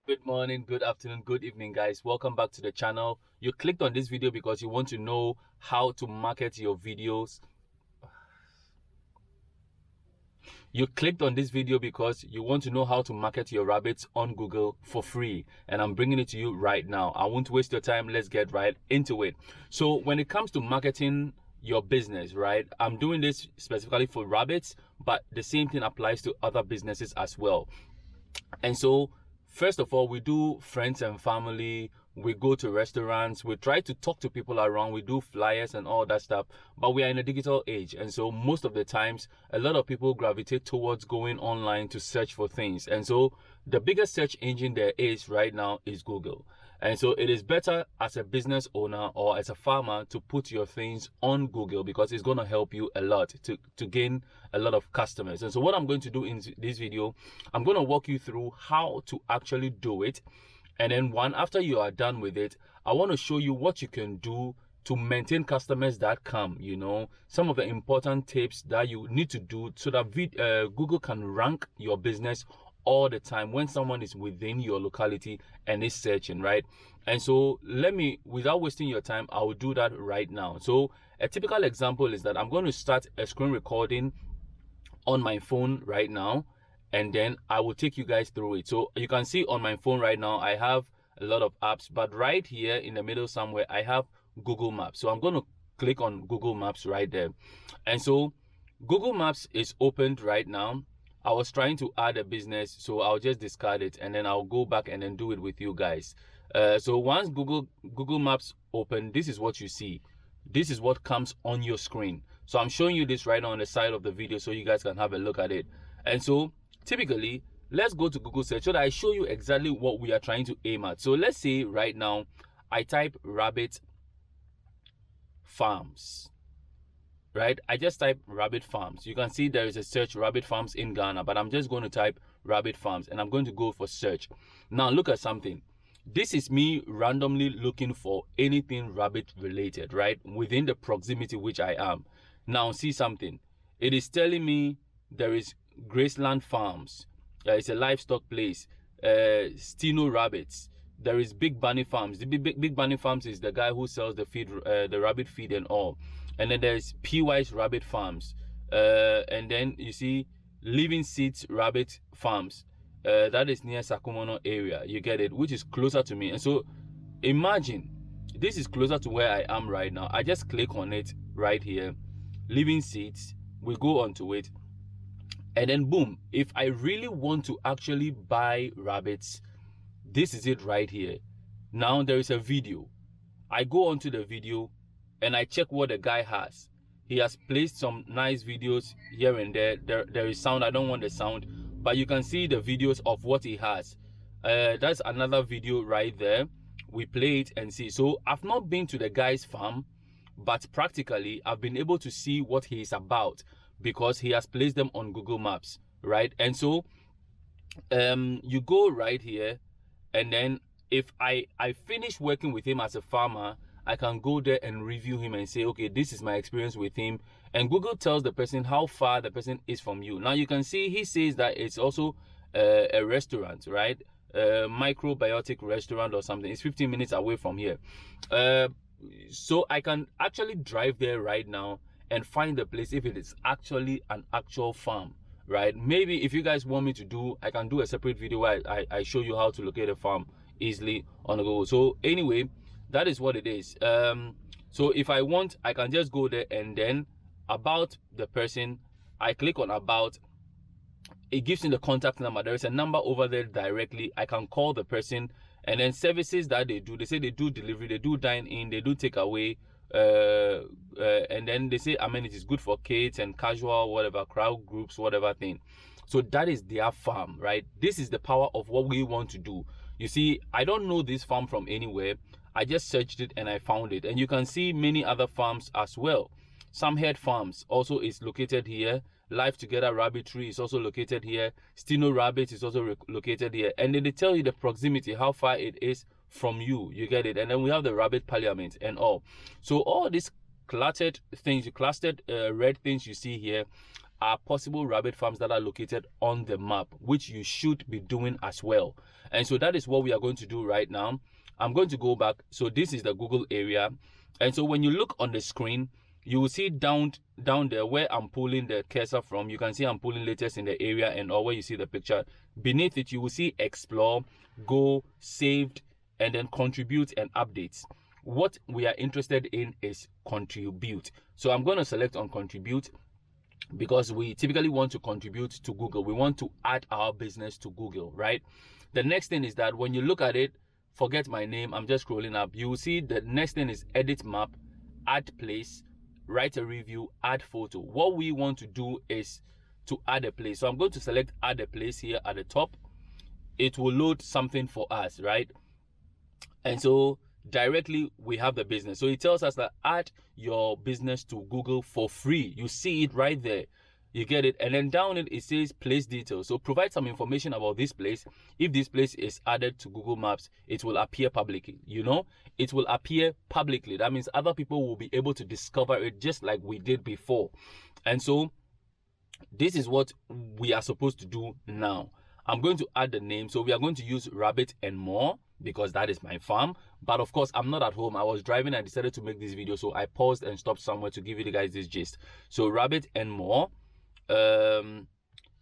Good morning, good afternoon, good evening, guys. Welcome back to the channel. You clicked on this video because you want to know how to market your videos. You clicked on this video because you want to know how to market your rabbits on Google for free. And I'm bringing it to you right now. I won't waste your time. Let's get right into it. So when it comes to marketing your business, right, I'm doing this specifically for rabbits, but the same thing applies to other businesses as well. And so, first of all, we do friends and family, we go to restaurants, we try to talk to people around, we do flyers and all that stuff. But we are in a digital age, and so most of the times a lot of people gravitate towards going online to search for things. And so the biggest search engine there is right now is Google. And so it is better as a business owner or as a farmer to put your things on Google, because it's going to help you a lot to gain a lot of customers. And so what I'm going to do in this video, I'm going to walk you through how to actually do it. And then after you are done with it, I want to show you what you can do to maintain customers that come, some of the important tips that you need to do so that Google can rank your business all the time when someone is within your locality and is searching, right? And so without wasting your time, I will do that right now. So a typical example is that I'm going to start a screen recording on my phone right now, and then I will take you guys through it. So you can see on my phone right now, I have a lot of apps, but right here in the middle somewhere, I have Google Maps. So I'm going to click on Google Maps right there. And so Google Maps is opened right now. I was trying to add a business, so I'll just discard it and then I'll go back and then do it with you guys. So once Google Maps open, this is what you see. This is what comes on your screen. So I'm showing you this right now on the side of the video so you guys can have a look at it. And so typically, let's go to Google search so that I show you exactly what we are trying to aim at. So let's say right now I type rabbit farms. Right, I just type rabbit farms. You can see there is a search rabbit farms in Ghana, but I'm just going to type rabbit farms and I'm going to go for search. Now look at something. This is me randomly looking for anything rabbit related, right, within the proximity which I am. Now see something. It is telling me there is Graceland Farms. It's a livestock place. Steno Rabbits. There is Big Bunny Farms. The Big Bunny Farms is the guy who sells the feed, the rabbit feed and all. And then there's PY's Rabbit Farms. And then you see Living Seeds Rabbit Farms. That is near Sakumono area. You get it, which is closer to me. And so imagine this is closer to where I am right now. I just click on it right here. Living Seeds. We go onto it. And then boom, if I really want to actually buy rabbits, this is it right here. Now there is a video. I go onto the video and I check what the guy has. He has placed some nice videos here and there. There is sound. I don't want the sound, but you can see the videos of what he has. That's another video right there. We play it and see. So I've not been to the guy's farm, but practically I've been able to see what he is about because he has placed them on Google Maps, right? And so you go right here, and then if I finish working with him as a farmer, I can go there and review him and say, okay, this is my experience with him. And Google tells the person how far the person is from you. Now you can see he says that it's also a restaurant, right? A microbiotic restaurant or something. It's 15 minutes away from here. So I can actually drive there right now and find the place if it is actually an actual farm, right? Maybe if you guys want me to do, I can do a separate video where I show you how to locate a farm easily on Google. So anyway, that is what it is. So if I want, I can just go there and then about the person, I click on about. It gives me the contact number. There is a number over there directly. I can call the person, and then services that they do. They say they do delivery, they do dine in, they do take away, and then they say amenities good for kids and casual, whatever, crowd groups, whatever thing. So that is their farm, right? This is the power of what we want to do. You see, I don't know this farm from anywhere. I just searched it and I found it. And you can see many other farms as well. Samhead Farms also is located here. Life Together Rabbitry is also located here. Steno Rabbit is also located here. And then they tell you the proximity, how far it is from you. You get it? And then we have the Rabbit Parliament and all. So all these clustered things, red things you see here are possible rabbit farms that are located on the map, which you should be doing as well. And so that is what we are going to do right now. I'm going to go back. So this is the Google area. And so when you look on the screen, you will see down there where I'm pulling the cursor from. You can see I'm pulling latest in the area, and or where you see the picture. Beneath it, you will see explore, go, saved, and then contribute and updates. What we are interested in is contribute. So I'm going to select on contribute, because we typically want to contribute to Google. We want to add our business to Google, right? The next thing is that when you look at it, forget my name, I'm just scrolling up. You will see the next thing is edit map, add place, write a review, add photo. What we want to do is to add a place. So I'm going to select add a place here at the top. It will load something for us, right? And so directly we have the business. So it tells us that add your business to Google for free. You see it right there. You get it. And then down it says place details. So provide some information about this place. If this place is added to Google Maps, it will appear publicly. It will appear publicly. That means other people will be able to discover it just like we did before. And so this is what we are supposed to do now. I'm going to add the name. So we are going to use Rabbit and More, because that is my farm. But of course, I'm not at home. I was driving. I decided to make this video, so I paused and stopped somewhere to give you guys this gist. So Rabbit and More,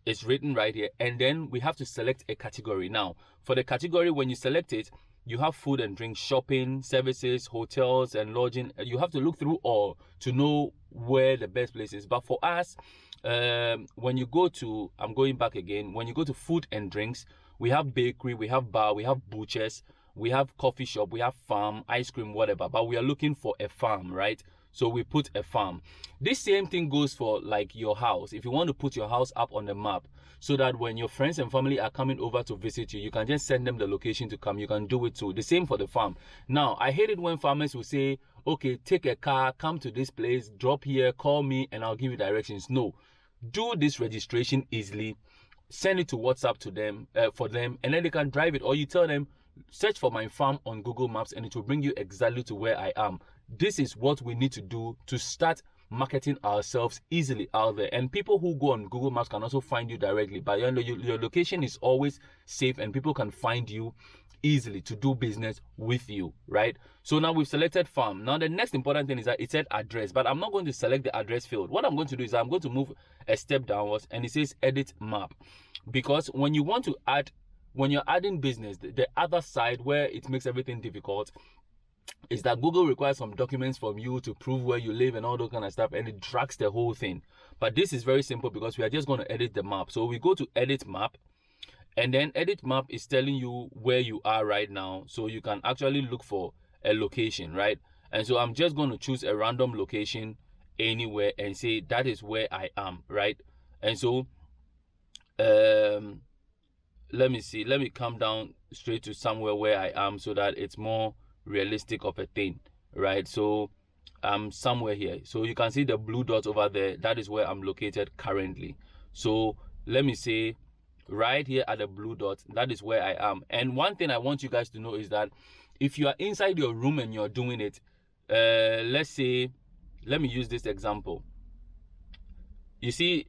it's written right here, and then we have to select a category. Now for the category, when you select it, you have food and drink, shopping, services, hotels, and lodging. You have to look through all to know where the best place is. But for us, when you go to, I'm going back again, when you go to food and drinks, we have bakery, we have bar, we have butchers, we have coffee shop, we have farm, ice cream, whatever. But we are looking for a farm, right? So we put a farm. This same thing goes for like your house. If you want to put your house up on the map, so that when your friends and family are coming over to visit you, you can just send them the location to come. You can do it too. The same for the farm. Now, I hate it when farmers will say, okay, take a car, come to this place, drop here, call me, and I'll give you directions. No, do this registration easily. Send it to WhatsApp to them, for them, and then they can drive it. Or you tell them, search for my farm on Google Maps, and it will bring you exactly to where I am. This is what we need to do to start marketing ourselves easily out there. And people who go on Google Maps can also find you directly, but your location is always safe and people can find you easily to do business with you, right? So now we've selected farm. Now the next important thing is that it said address, but I'm not going to select the address field. What I'm going to do is I'm going to move a step downwards, and it says edit map, because when you want to add, when you're adding business, the other side where it makes everything difficult is that Google requires some documents from you to prove where you live and all that kind of stuff, and it drags the whole thing. But this is very simple because we are just going to edit the map. So we go to edit map, and then edit map is telling you where you are right now, so you can actually look for a location, right? And so I'm just going to choose a random location anywhere and say that is where I am, right? And so let me see, let me come down straight to somewhere where I am so that it's more realistic of a thing, right? So I'm somewhere here, so you can see the blue dot over there. That is where I'm located currently. So let me say right here at the blue dot, that is where I am. And one thing I want you guys to know is that if you are inside your room and you're doing it, let's say, let me use this example. You see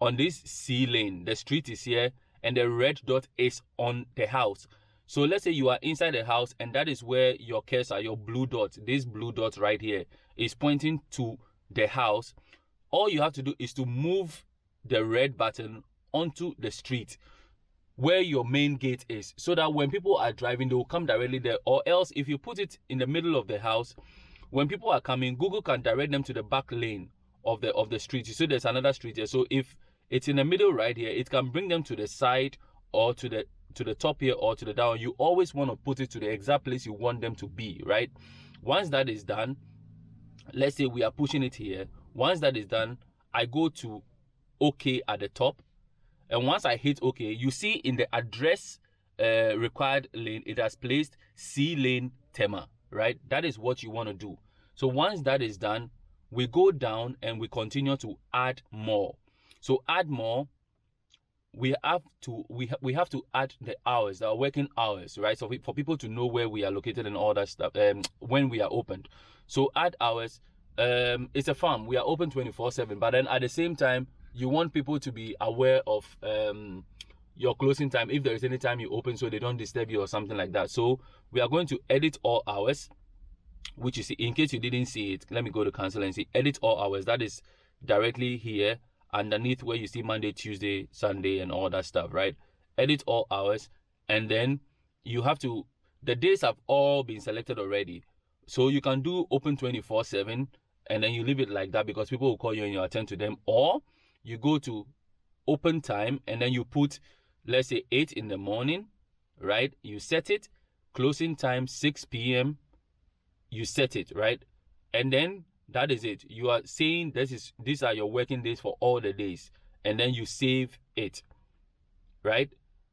on this C lane, the street is here and the red dot is on the house. So let's say you are inside the house and that is where your cursor, your blue dot, this blue dot right here is pointing to the house. All you have to do is to move the red button onto the street where your main gate is, so that when people are driving, they will come directly there. Or else if you put it in the middle of the house, when people are coming, Google can direct them to the back lane of the street. You see there's another street here. So if it's in the middle right here, it can bring them to the side or to the top here or to the down. You always want to put it to the exact place you want them to be, right? Once that is done, let's say we are pushing it here. Once that is done, I go to OK at the top. And once I hit OK, you see in the address required lane, it has placed C lane Tema, right? That is what you want to do. So once that is done, we go down and we continue to add more. So add more, we have to add the hours, our working hours, right? So for people to know where we are located and all that stuff, when we are opened. So add hours. It's a farm, we are open 24/7, but then at the same time you want people to be aware of your closing time, if there is any time you open, so they don't disturb you or something like that. So we are going to edit all hours, which you see, in case you didn't see it, let me go to cancel and see edit all hours. That is directly here underneath where you see Monday, Tuesday, Sunday, and all that stuff, right? Edit all hours, and then you have to, the days have all been selected already, so you can do open 24/7, and then you leave it like that because people will call you and you attend to them. Or you go to open time and then you put, let's say 8 in the morning, right? You set it. Closing time 6 p.m. you set it, right? And then that is it. You are saying these are your working days for all the days, and then you save it, right?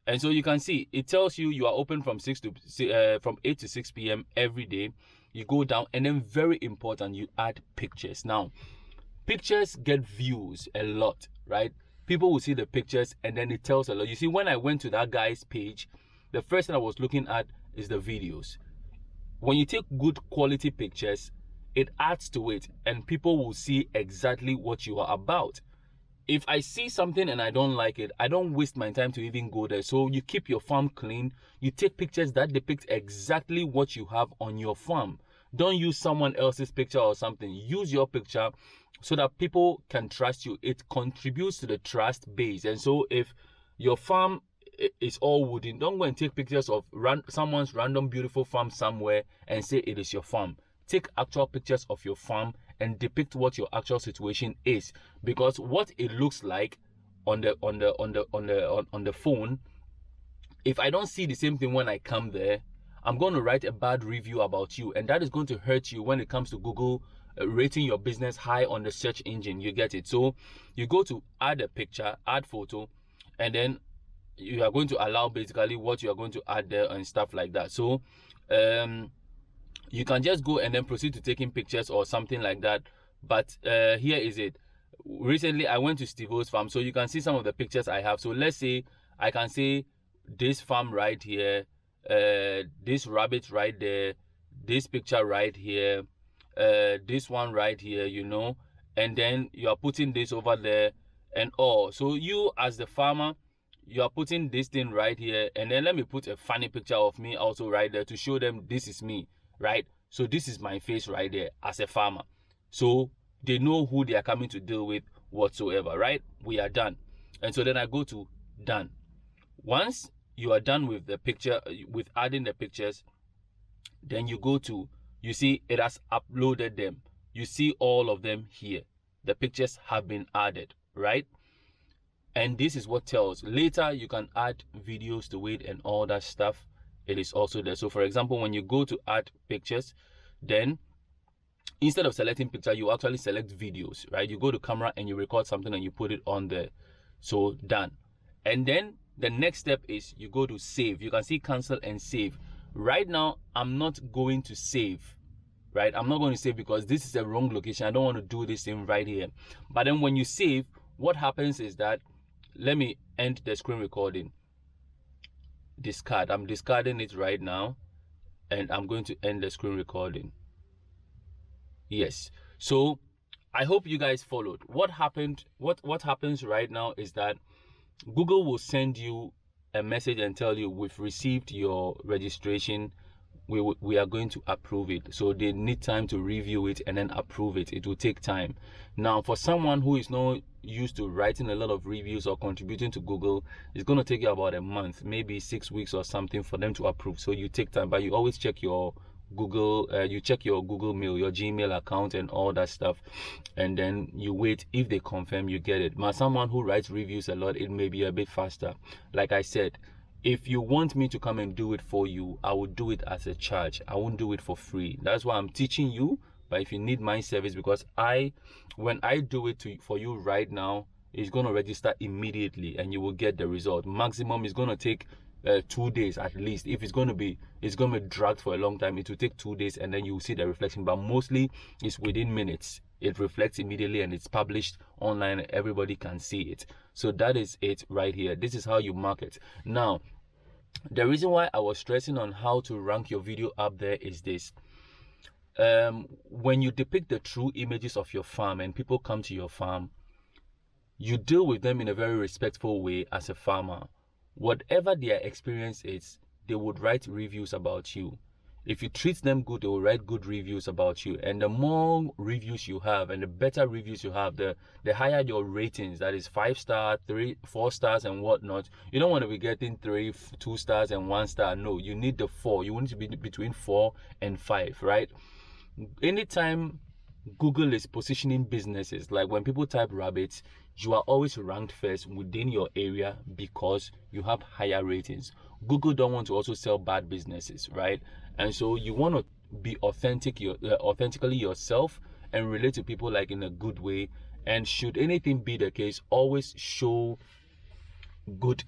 And so you can see it tells you you are open from 8 to 6 p.m. every day. You go down, and then very important, you add pictures. Now, pictures get views a lot, right? People will see the pictures, and then it tells a lot. You see, when I went to that guy's page, the first thing I was looking at is the videos. When you take good quality pictures, it adds to it, and people will see exactly what you are about. If I see something and I don't like it, I don't waste my time to even go there. So you keep your farm clean. You take pictures that depict exactly what you have on your farm. Don't use someone else's picture or something. Use your picture so that people can trust you. It contributes to the trust base. And so if your farm is all wooden, don't go and take pictures of someone's random beautiful farm somewhere and say it is your farm. Take actual pictures of your farm and depict what your actual situation is, because what it looks like on the phone, if I don't see the same thing when I come there, I'm going to write a bad review about you, and that is going to hurt you when it comes to Google rating your business high on the search engine. You get it? So you go to add a picture, add photo, and then you are going to allow basically what you are going to add there and stuff like that. So you can just go and then proceed to taking pictures or something like that. But here is it. Recently I went to Steve-O's farm, so you can see some of the pictures I have. So let's say I can say this farm right here, this rabbit right there, this picture right here, this one right here, you know, and then you are putting this over there and all. So you as the farmer, you are putting this thing right here, and then let me put a funny picture of me also right there to show them this is me, right? So this is my face right there as a farmer, so they know who they are coming to deal with whatsoever, right? We are done. And so then I go to done. Once you are done with the picture, with adding the pictures, then you go to, you see it has uploaded them. You see all of them here. The pictures have been added, right? And this is what tells. Later you can add videos to it and all that stuff. It is also there. So for example, when you go to add pictures, then instead of selecting picture, you actually select videos, right? You go to camera and you record something and you put it on there. So done. And then the next step is you go to save. You can see cancel and save. Right now I'm not going to save, right? I'm not going to save because this is a wrong location. I don't want to do this thing right here. But then when you save, what happens is that, let me end the screen recording. Discard. I'm discarding it right now, and I'm going to end the screen recording. Yes. So I hope you guys followed. What happened? What happens right now is that Google will send you a message and tell you we've received your registration. We are going to approve it. So they need time to review it and then approve it. It will take time. Now, for someone who is not used to writing a lot of reviews or contributing to Google, it's going to take you about a month, maybe 6 weeks or something for them to approve. So you take time, but you always check your Google, you check your Google Mail, your Gmail account and all that stuff, and then you wait. If they confirm, you get it. But someone who writes reviews a lot, it may be a bit faster. Like I said, if you want me to come and do it for you, I will do it as a charge. I won't do it for free. That's why I'm teaching you. But if you need my service, because when I do it for you right now, it's going to register immediately and you will get the result. Maximum is going to take 2 days at least. If it's going to be dragged for a long time, it will take 2 days and then you will see the reflection. But mostly it's within minutes. It reflects immediately and it's published online and everybody can see it. So that is it right here. This is how you market. Now, the reason why I was stressing on how to rank your video up there is this. When you depict the true images of your farm and people come to your farm, you deal with them in a very respectful way as a farmer. Whatever their experience is, they would write reviews about you. If you treat them good, they will write good reviews about you. And the more reviews you have and the better reviews you have, the higher your ratings. That is 5-star, 3, 4 stars and whatnot. You don't want to be getting 3, 2 stars and 1 star. No, you need the 4. You want to be between 4 and 5, right? Anytime Google is positioning businesses, like when people type rabbits, you are always ranked first within your area because you have higher ratings. Google don't want to also sell bad businesses, right? And so you want to be authentically yourself and relate to people like in a good way. And should anything be the case, always show good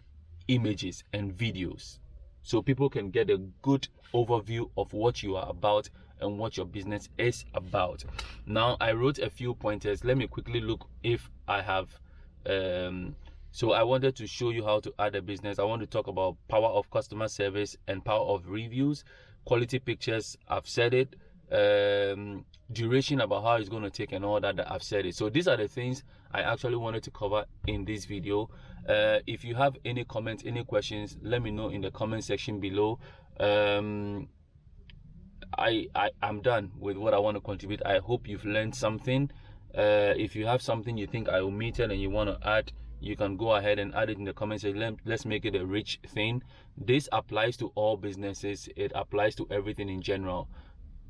images and videos so people can get a good overview of what you are about and what your business is about. Now, I wrote a few pointers. Let me quickly look if I have so I wanted to show you how to add a business. I want to talk about power of customer service and power of reviews, quality pictures, I've said it, duration, about how it's going to take and all that I've said it. So these are the things I actually wanted to cover in this video. If you have any comments, any questions, let me know in the comment section below. I'm done with what I want to contribute. I hope you've learned something. If you have something you think I omitted and you want to add, you can go ahead and add it in the comments section. Let's make it a rich thing. This applies to all businesses. It applies to everything in general.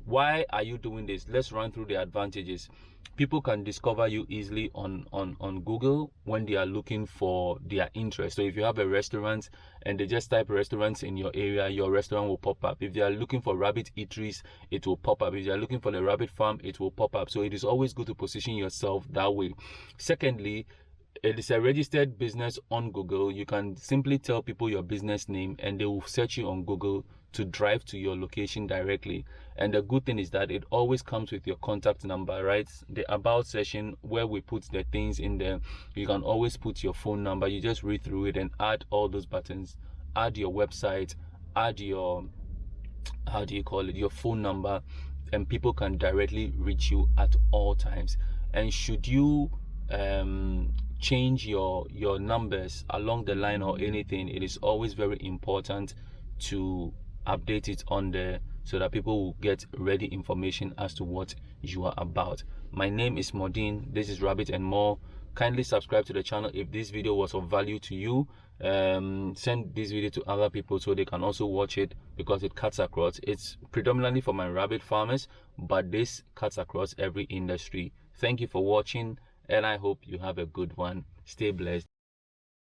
Why are you doing this? Let's run through the advantages. People can discover you easily on Google when they are looking for their interest. So if you have a restaurant and they just type restaurants in your area, your restaurant will pop up. If they are looking for rabbit eateries, it will pop up. If they are looking for the rabbit farm, it will pop up. So it is always good to position yourself that way. Secondly, it is a registered business on Google. You can simply tell people your business name and they will search you on Google to drive to your location directly. And the good thing is that it always comes with your contact number, right? The about section where we put the things in there, you can always put your phone number. You just read through it and add all those buttons, add your website, add your, how do you call it, your phone number, and people can directly reach you at all times. And should you change your numbers along the line or anything, it is always very important to update it on there so that people will get ready information as to what you are about. My name is Modin. This is Rabbit and More. Kindly subscribe to the channel if this video was of value to you. Send this video to other people so they can also watch it, because it cuts across. It's predominantly for my rabbit farmers, but this cuts across every industry. Thank you for watching, and I hope you have a good one. Stay blessed.